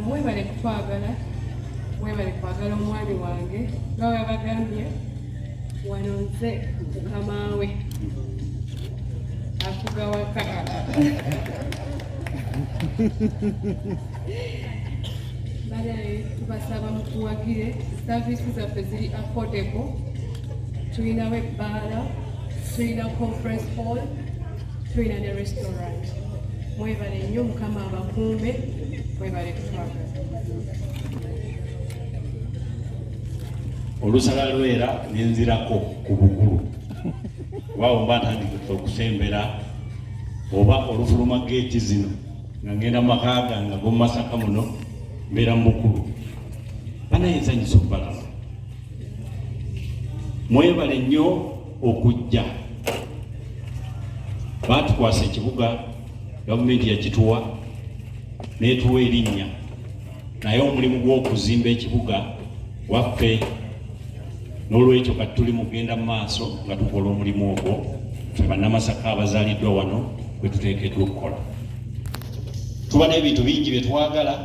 mwebale kutwagala, mwebale kwagala omwami wange nga bwe bagambye wano nze mukamawe afuga waka. Tubasaba mutuwagire, services zaffe ziri affordable, tulinawo ebbaala, tulina conference hall, tulina ne restaurant. Mwebale nnyo, Mukama abakuume, mwebale kutwagala. Olusala lwera nenzirako ku bugulu waawo mba ntandikira okusembera oba olufuluma geeti zino nga ngenda mu maka gange g'omu Masaka muno mbeera mu bukulu banayenzanyisa okubalaba. Mwebale nnyo okujja, baatukwasa ekibuga, gavumenti yakituwa n'etuwa erinnya, naye omulimu gw'okuzimba ekibuga waffe, n'olwekyo kati tuli mugenda mu maaso nga tukola omulimu ogwo. Ffe bannamasaka abazaaliddwa wano bwe tuteekeddwa okukola. Tuba n'ebintu bingi bye twagala